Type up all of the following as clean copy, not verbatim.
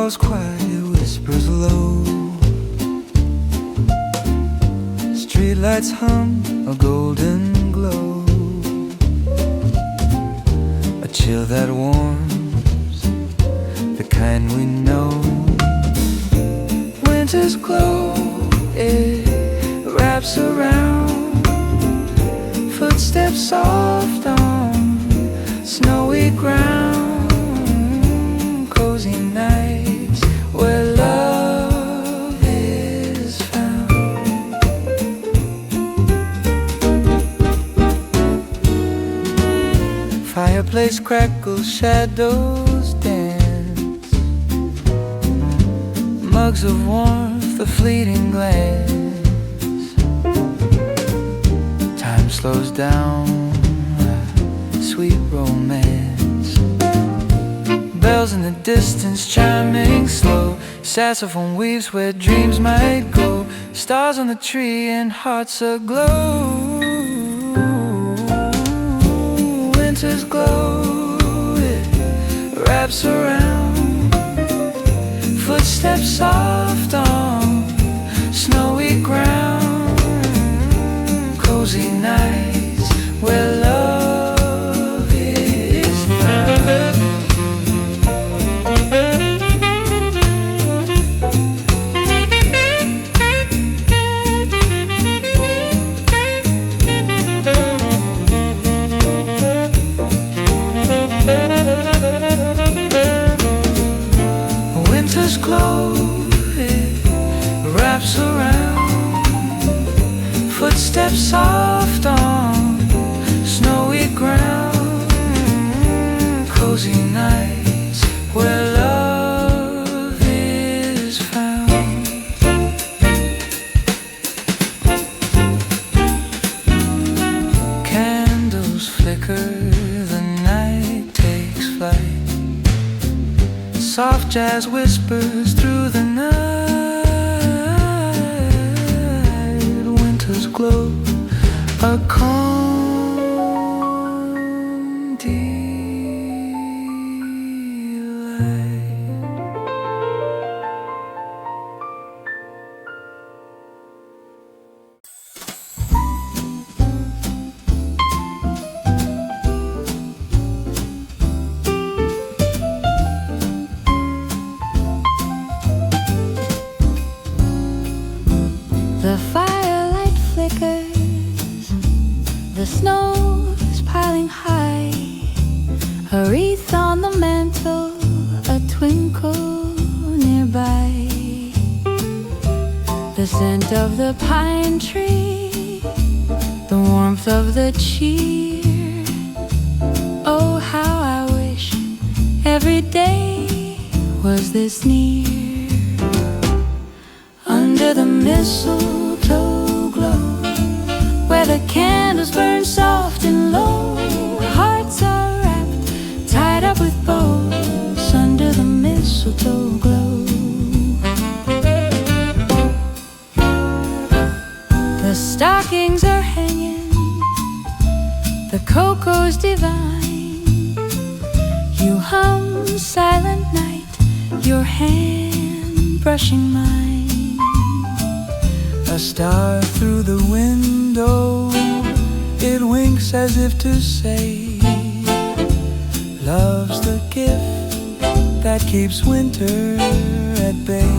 calls quiet, whispers low. Streetlights hum a golden glow, a chill that warms, the kind we know. Winter's glow, it wraps around, footsteps soft on snowy ground, cozy nights where love is found. Fireplace crackles, shadows dance, mugs of warmth, a fleeting glance. Time slows down, sweet romance. Bells in the distance chiming slow, saxophone weaves where dreams might go. Stars on the tree and hearts aglow. Winter's glow, it wraps around, footsteps soft on snowy ground, cozy nights where love is found. Winter's glow, it wraps around, footsteps soft on snowy ground, cozy nights where love is found. Candles flicker, the night takes flight. Soft jazz whispers through the night. Winter's glow, a calm delight. The firelight flickers, the snow is piling high, a wreath on the mantle, a twinkle nearby. The scent of the pine tree, the warmth of the cheer. Oh, how I wish every day was this near. Under the mistletoe glow, where the candles burn soft and low, hearts are wrapped, tied up with bows. Under the mistletoe glow, the stockings are hanging, the cocoa's divine. You hum silent night, your hand brushing mine. A star through the window, it winks as if to say, love's the gift that keeps winter at bay.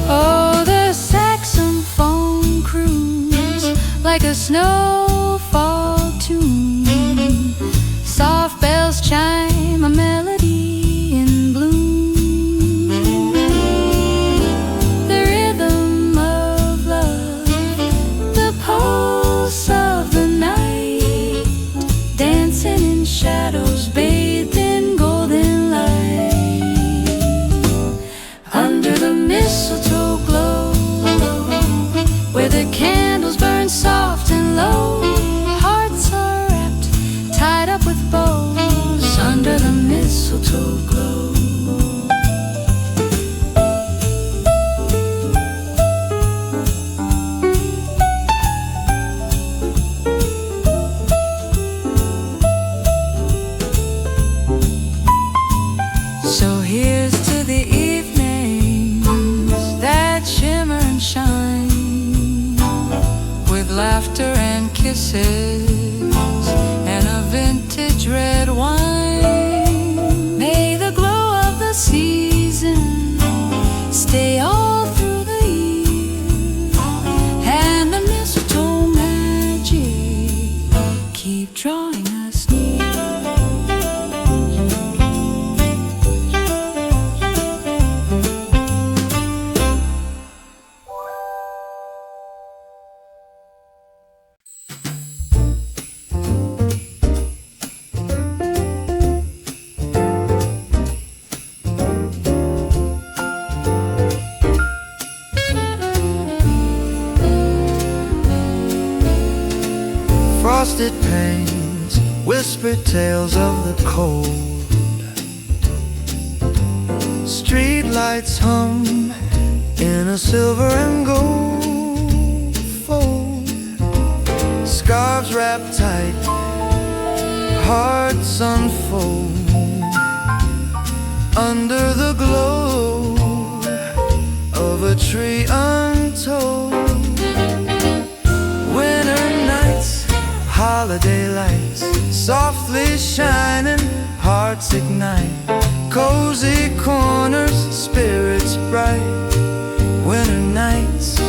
Oh, the saxophone croons like a snowfall tune. Soft bells chime a melody in bloom. The rhythm of love, the pulse of the night, dancing in shadows, bathed in golden light. Under the mistletoe glow, where the candles burn soft and low, So here's to the evenings that shimmer and shine, with laughter and kisses and a vintage red wine. May the glow of the season stay all through the year, and the mistletoe magic keep drawing us near. Frosted panes whisper tales of the cold. Street lights hum in a silver and gold fold. Scarves wrapped tight, hearts unfold under the glow of a tree untold. Winter nights, holiday lights softly shining, hearts ignite. Cozy corners, spirits bright. Winter nights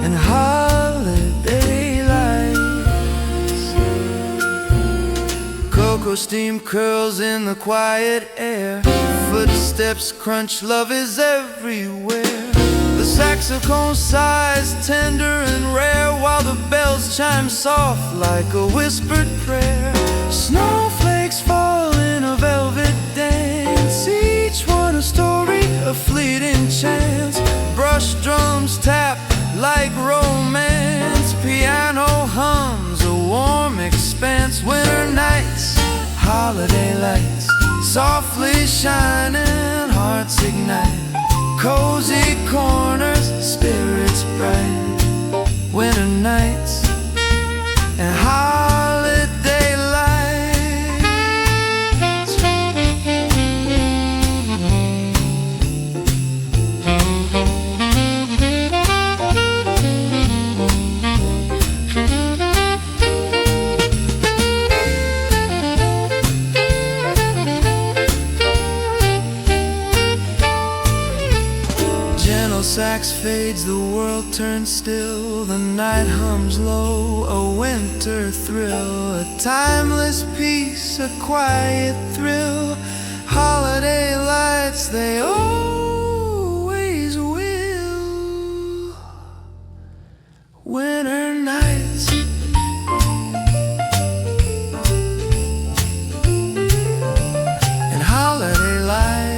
and holiday lights. Cocoa steam curls in the quiet air. Footsteps crunch, love is everywhere. The saxophone sighs tender and rare, while the bells chime soft like a whispered prayer. Snowflakes fall in a velvet dance, each one a story, a fleeting chance. Brush drums tap like romance, piano hums a warm expanse. Winter nights, holiday lights softly shining, hearts ignite. Cozy corners, spirits bright. Winter nights and holiday lights. Gentle sax fades, the world turns still. The night hums low, a winter thrill. A timeless peace, a quiet thrill. Holiday lights, they always will. Winter nights and holiday lights.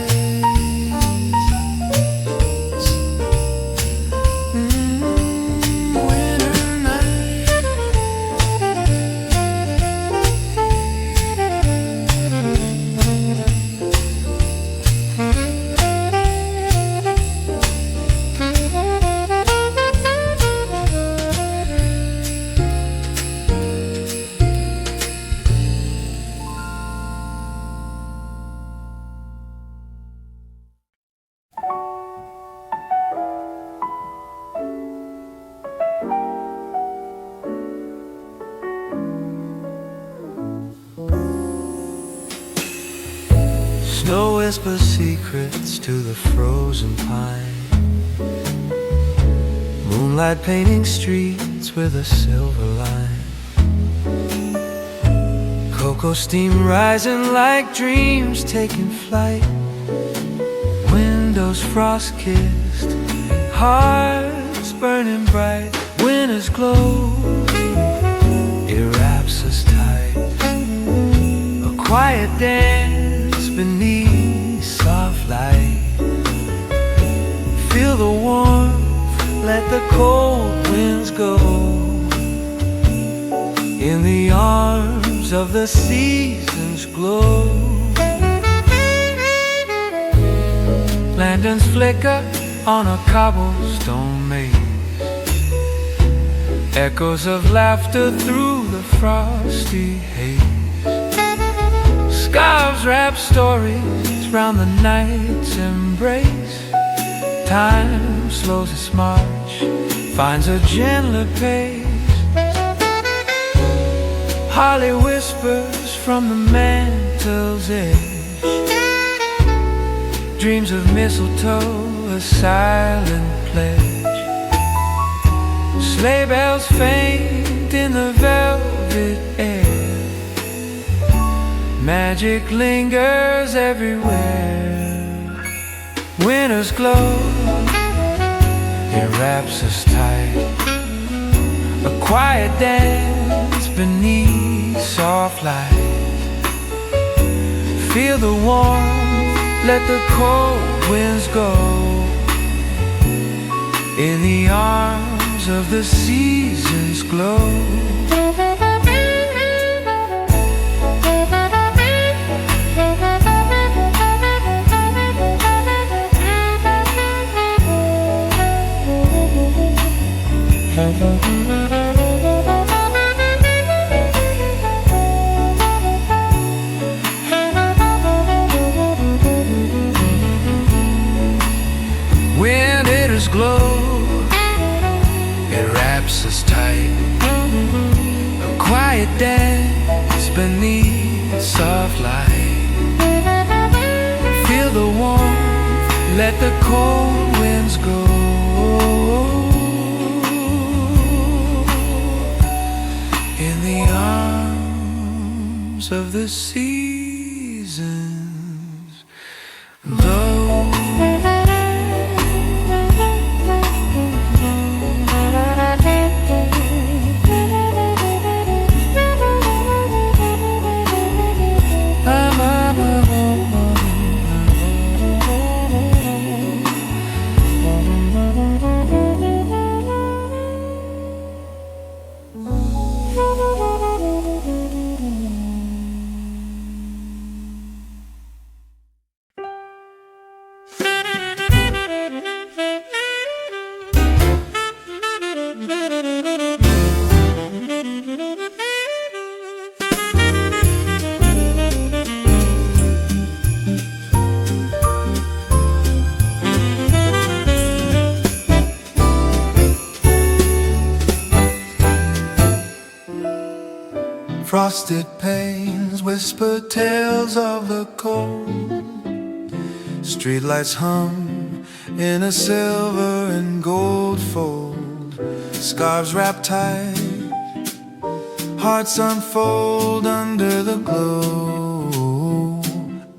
Snow whispers secrets to the frozen pine. Moonlight painting streets with a silver line. Cocoa steam rising like dreams taking flight. Windows frost kissed, hearts burning bright. Winter's glow, it wraps us tight. A quiet dance beneath soft light. Feel the warmth, let the cold winds go. In the arms of the seasons glow. Lanterns flicker on a cobblestone maze. Echoes of laughter through the frosty haze. Scarves wrap stories round the night's embrace. Time slows its march, finds a gentler pace. Holly whispers from the mantle's edge, dreams of mistletoe, a silent pledge. Sleigh bells faint in the velvet air, magic lingers everywhere. Winter's glow, it wraps us tight, a quiet dance beneath soft light. Feel the warmth, let the cold winds go, in the arms of the seasons glow. Winter's glow, it wraps us tight, a quiet dance beneath soft light. Feel the warmth, let the cold winds go, in the arms of the seasons glow. Frosted panes whisper tales of the cold. Streetlights hum in a silver and gold fold. Scarves wrapped tight, hearts unfold under the glow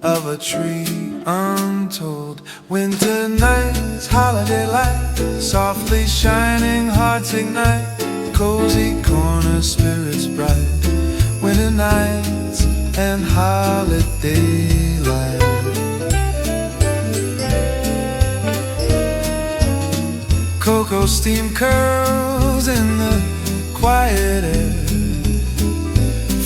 of a tree untold. Winter nights, holiday light, softly shining hearts ignite. Cozy corner spirits bright. Winter nights and holiday light. Cocoa steam curls in the quiet air.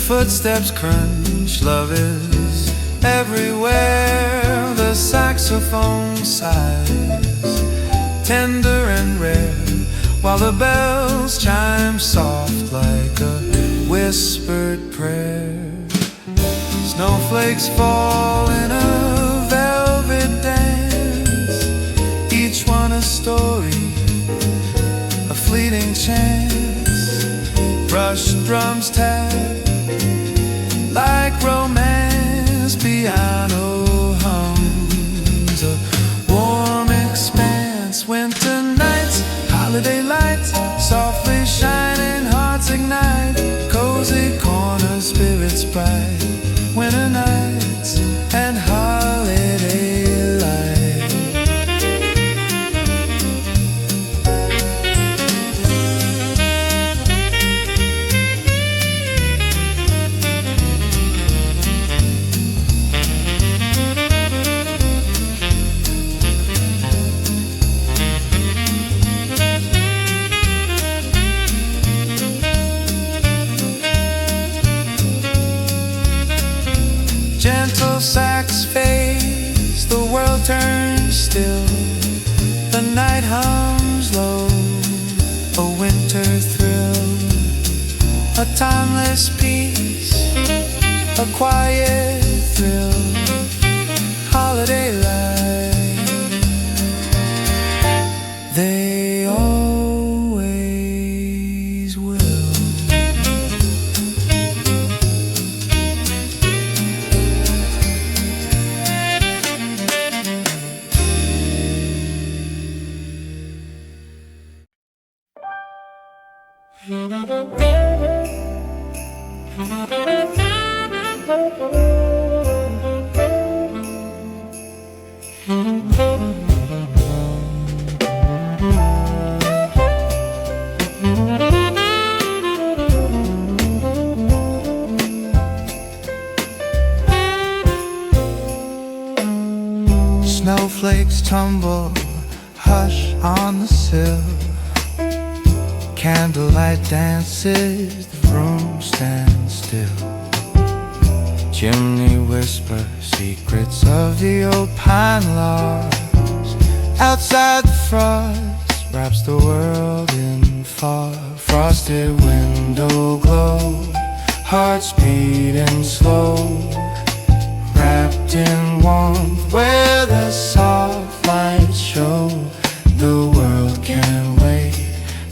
Footsteps crunch, love is everywhere. The saxophone sighs, tender and rare, while the bells chime soft like a whispered prayer. Snowflakes fall in a velvet dance, each one a story, a fleeting chance. Brushed drums tap like romance, piano hums a warm expanse. Winter nights, holiday lights, softly shining hearts ignite. Cozy corner spirits bright. Winter nights and holiday light. Gentle sax fades, the world turns still. The night hums low, a winter thrill. A timeless peace, a quiet thrill. Holiday Snowflakes tumble, hush on the sill. Candlelight dances, the room stands still. Chimney whispers secrets of the old pine logs. Outside the frost wraps the world in fog. Frosted window glow, hearts beating slow. Wrapped in warmth where the soft lights show. The world can wait,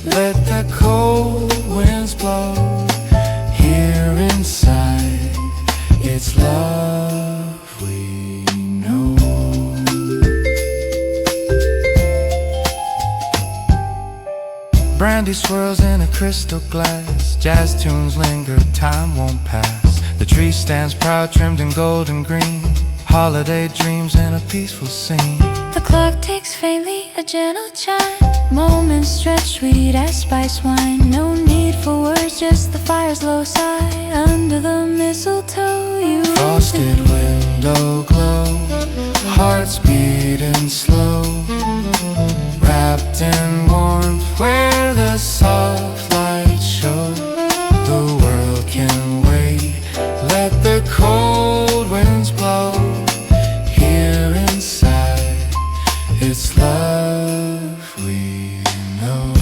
let the cold winds blow. Here inside, it's love we know. Brandy swirls in a crystal glass. Jazz tunes linger, time won't pass. The tree stands proud, trimmed in gold and green. Holiday dreams in a peaceful scene. The clock ticks faintly, a gentle chime. Moments stretch sweet as spice wine. No need for words, just the fire's low sigh. Under the mistletoe you Frosted window glow, hearts beating slow. Wrapped in warmth where the soft lights show. The world can wait, let the cold winds blow. Here inside, it's love we know.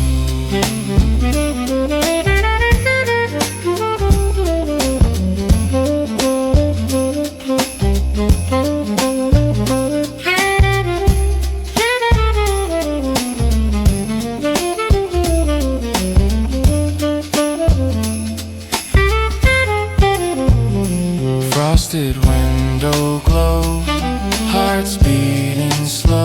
Frosted window glow, hearts beating slow.